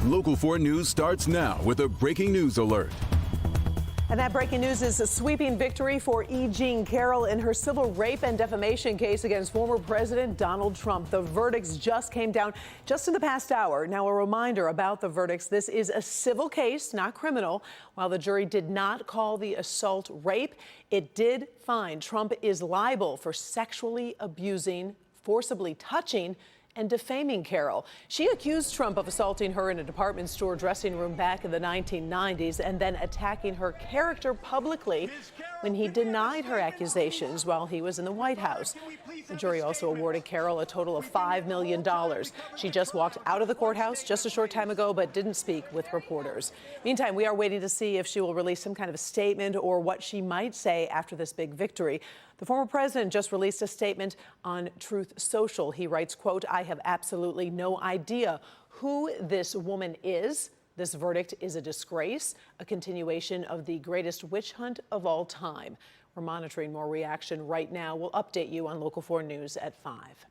Local 4 News starts now with a breaking news alert. And that breaking news is a sweeping victory for E. Jean Carroll in her civil rape and defamation case against former President Donald Trump. The verdicts just came down just in the past hour. Now, a reminder about the verdicts. This is a civil case, not criminal. While the jury did not call the assault rape, it did find Trump is liable for sexually abusing, forcibly touching, and defaming Carroll. She accused Trump of assaulting her in a department store dressing room back in the 1990s and then attacking her character publicly when he denied her accusations while he was in the White House. The jury also awarded Carroll a total of $5 million. She just walked out of the courthouse just a short time ago, but didn't speak with reporters. Meantime, we are waiting to see if she will release some kind of a statement or what she might say after this big victory. The former president just released a statement on Truth Social. He writes, quote, "I have absolutely no idea who this woman is. This verdict is a disgrace, a continuation of the greatest witch hunt of all time." We're monitoring more reaction right now. We'll update you on Local 4 News at 5.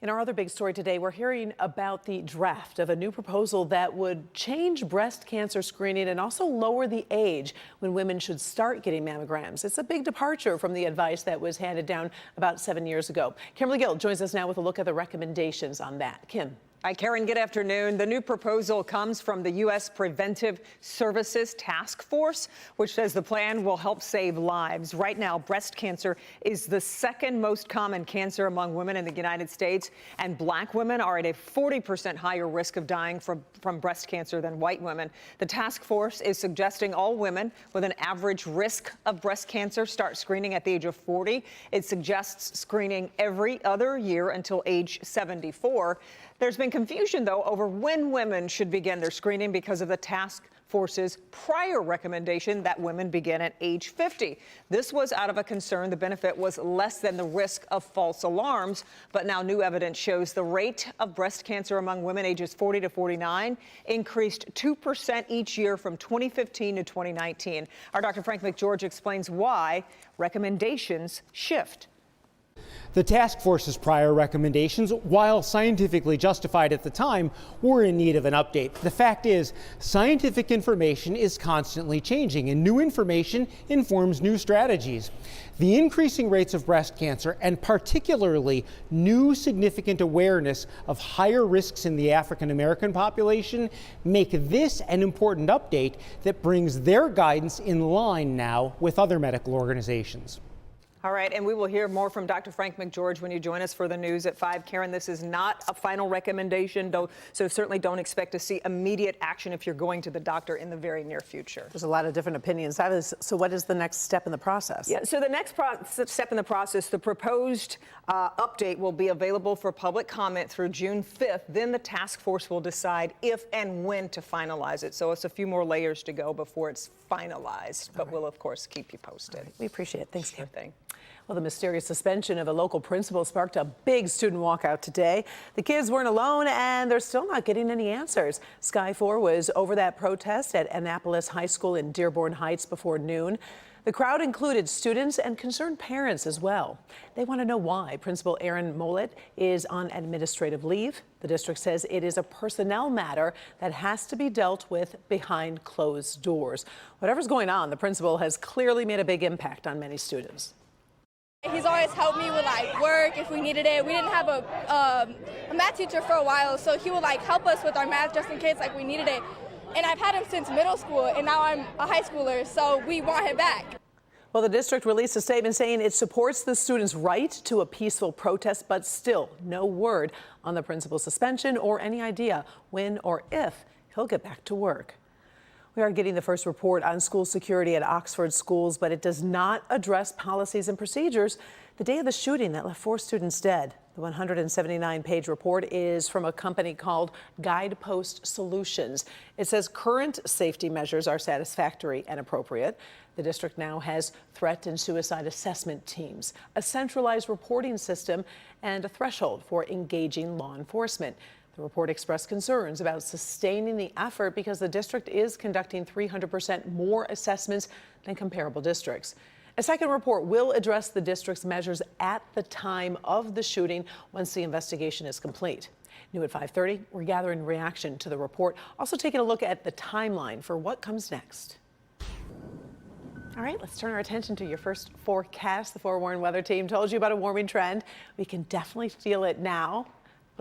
In our other big story today, we're hearing about the draft of a new proposal that would change breast cancer screening and also lower the age when women should start getting mammograms. It's a big departure from the advice that was handed down about 7 years ago. Kimberly Gill joins us now with a look at the recommendations on that. Kim. Hi, Karen. Good afternoon. The new proposal comes from the U.S. Preventive Services Task Force, which says the plan will help save lives. Right now, breast cancer is the second most common cancer among women in the United States, and black women are at a 40% higher risk of dying from breast cancer than white women. The task force is suggesting all women with an average risk of breast cancer start screening at the age of 40. It suggests screening every other year until age 74. There's been confusion, though, over when women should begin their screening because of the task force's prior recommendation that women begin at age 50. This was out of a concern the benefit was less than the risk of false alarms, but now new evidence shows the rate of breast cancer among women ages 40 to 49 increased 2% each year from 2015 to 2019. Our Dr. Frank McGeorge explains why recommendations shift. The task force's prior recommendations, while scientifically justified at the time, were in need of an update. The fact is, scientific information is constantly changing, and new information informs new strategies. The increasing rates of breast cancer, and particularly new significant awareness of higher risks in the African American population, make this an important update that brings their guidance in line now with other medical organizations. All right, and we will hear more from Dr. Frank McGeorge when you join us for the news at 5. Karen, this is not a final recommendation, so certainly don't expect to see immediate action if you're going to the doctor in the very near future. There's a lot of different opinions. So what is the next step in the process? Yeah, so the next step in the process, the proposed update will be available for public comment through June 5th. Then the task force will decide if and when to finalize it. So it's a few more layers to go before it's finalized, but we'll, of course, keep you posted. We appreciate it. Thanks, Kim. Sure thing. Well, the mysterious suspension of a local principal sparked a big student walkout today. The kids weren't alone, and they're still not getting any answers. Sky 4 was over that protest at Annapolis High School in Dearborn Heights before noon. The crowd included students and concerned parents as well. They want to know why Principal Aaron Mollett is on administrative leave. The district says it is a personnel matter that has to be dealt with behind closed doors. Whatever's going on, the principal has clearly made a big impact on many students. He's always helped me with work if we needed it. We didn't have a math teacher for a while, so he would help us with our math just in case we needed it. And I've had him since middle school, and now I'm a high schooler, so we want him back. Well, the district released a statement saying it supports the students' right to a peaceful protest, but still no word on the principal's suspension or any idea when or if he'll get back to work. We are getting the first report on school security at Oxford schools, but it does not address policies and procedures the day of the shooting that left 4 students dead. The 179-page report is from a company called Guidepost Solutions. It says current safety measures are satisfactory and appropriate. The district now has threat and suicide assessment teams, a centralized reporting system, and a threshold for engaging law enforcement. The report expressed concerns about sustaining the effort because the district is conducting 300% more assessments than comparable districts. A second report will address the district's measures at the time of the shooting once the investigation is complete. New at 5:30, we're gathering reaction to the report. Also taking a look at the timeline for what comes next. All right, let's turn our attention to your first forecast. The forewarned weather team told you about a warming trend. We can definitely feel it now.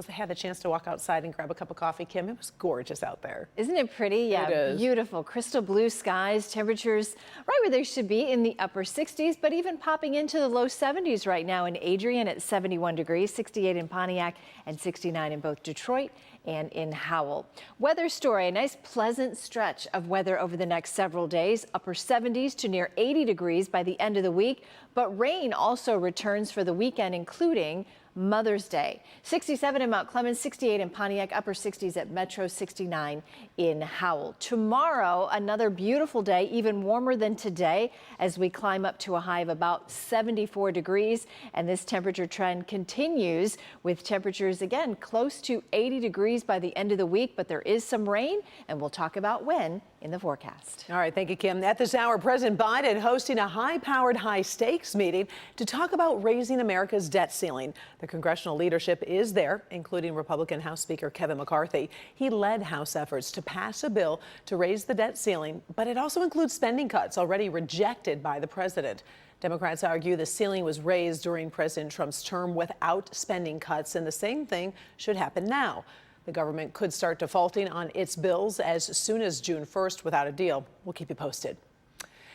I had the chance to walk outside and grab a cup of coffee, Kim. It was gorgeous out there. Isn't it pretty? Yeah, it is. Beautiful. Crystal blue skies, temperatures right where they should be in the upper 60s, but even popping into the low 70s right now in Adrian at 71 degrees, 68 in Pontiac, and 69 in both Detroit and in Howell. Weather story, a nice pleasant stretch of weather over the next several days, upper 70s to near 80 degrees by the end of the week, but rain also returns for the weekend, including Mother's Day. 67 in Mount Clemens, 68 in Pontiac, upper 60s at Metro, 69 in Howell. Tomorrow, another beautiful day, even warmer than today as we climb up to a high of about 74 degrees. And this temperature trend continues with temperatures again close to 80 degrees by the end of the week. But there is some rain, and we'll talk about when in the forecast. All right, thank you, Kim. At this hour, President Biden hosting a high-powered, high-stakes meeting to talk about raising America's debt ceiling. The congressional leadership is there, including Republican House Speaker Kevin McCarthy. He led House efforts to pass a bill to raise the debt ceiling, but it also includes spending cuts already rejected by the president. Democrats argue the ceiling was raised during President Trump's term without spending cuts, and the same thing should happen now. The government could start defaulting on its bills as soon as June 1st without a deal. We'll keep you posted.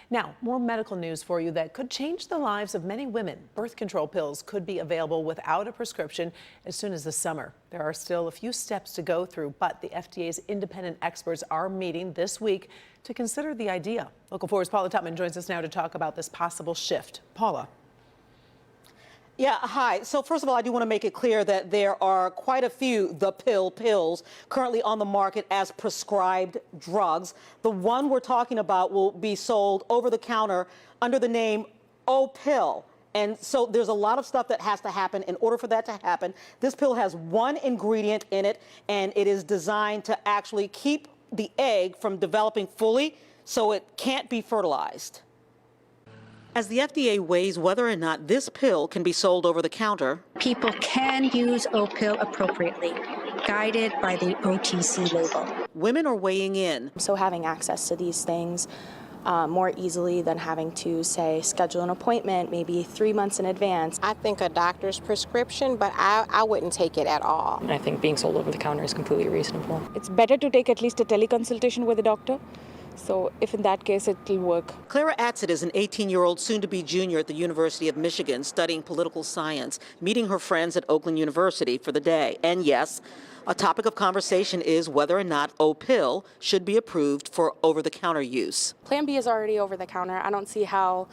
Now, more medical news for you that could change the lives of many women. Birth control pills could be available without a prescription as soon as the summer. There are still a few steps to go through, but the FDA's independent experts are meeting this week to consider the idea. Local 4's Paula Tutman joins us now to talk about this possible shift. Paula. Yeah, hi. So first of all, I do want to make it clear that there are quite a few pills currently on the market as prescribed drugs. The one we're talking about will be sold over the counter under the name Opill. And so there's a lot of stuff that has to happen in order for that to happen. This pill has one ingredient in it, and it is designed to actually keep the egg from developing fully so it can't be fertilized. As the FDA weighs whether or not this pill can be sold over the counter, people can use Opill appropriately, guided by the OTC label. Women are weighing in. So having access to these things more easily than having to, say, schedule an appointment maybe 3 months in advance. I think a doctor's prescription, but I wouldn't take it at all. I think being sold over the counter is completely reasonable. It's better to take at least a teleconsultation with a doctor. So if in that case, it'll work. Clara Atzett is an 18-year-old soon-to-be junior at the University of Michigan studying political science, meeting her friends at Oakland University for the day. And yes, a topic of conversation is whether or not Opill should be approved for over-the-counter use. Plan B is already over the counter. I don't see how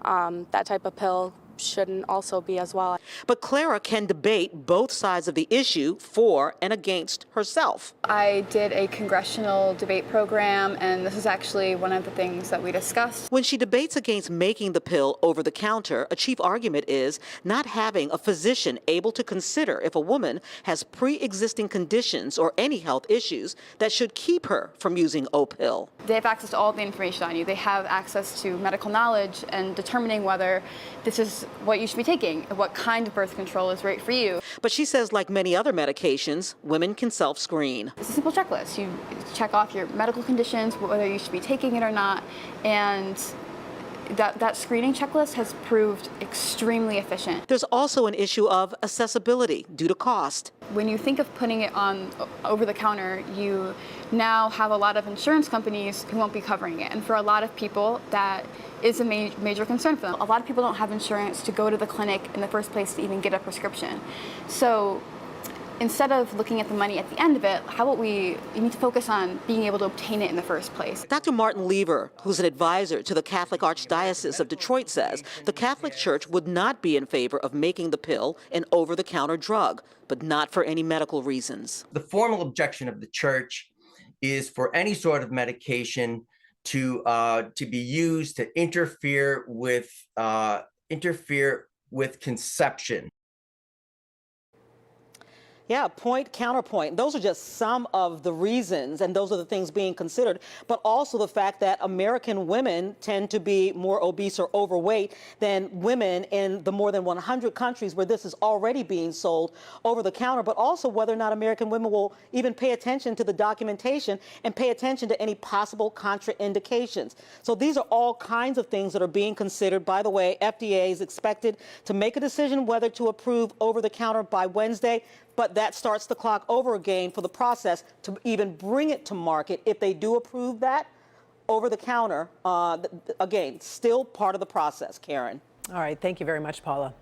that type of pill shouldn't also be as well. But Clara can debate both sides of the issue for and against herself. I did a congressional debate program, and this is actually one of the things that we discussed. When she debates against making the pill over the counter, a chief argument is not having a physician able to consider if a woman has pre-existing conditions or any health issues that should keep her from using Opill. They have access to all the information on you. They have access to medical knowledge and determining whether this is what you should be taking, what kind of birth control is right for you. But she says, like many other medications, women can self-screen. It's a simple checklist. You check off your medical conditions, whether you should be taking it or not, and that screening checklist has proved extremely efficient. There's also an issue of accessibility due to cost. When you think of putting it on over the counter, you now have a lot of insurance companies who won't be covering it. And for a lot of people, that is a major concern for them. A lot of people don't have insurance to go to the clinic in the first place to even get a prescription. So instead of looking at the money at the end of it, how about you need to focus on being able to obtain it in the first place. Dr. Martin Lever, who's an advisor to the Catholic Archdiocese of Detroit, says the Catholic Church would not be in favor of making the pill an over-the-counter drug, but not for any medical reasons. The formal objection of the Church is for any sort of medication to be used to interfere with conception. Yeah, point, counterpoint. Those are just some of the reasons, and those are the things being considered, but also the fact that American women tend to be more obese or overweight than women in the more than 100 countries where this is already being sold over the counter, but also whether or not American women will even pay attention to the documentation and pay attention to any possible contraindications. So these are all kinds of things that are being considered. By the way, FDA is expected to make a decision whether to approve over the counter by Wednesday. But that starts the clock over again for the process to even bring it to market. If they do approve that over the counter, again, still part of the process, Karen. All right. Thank you very much, Paula.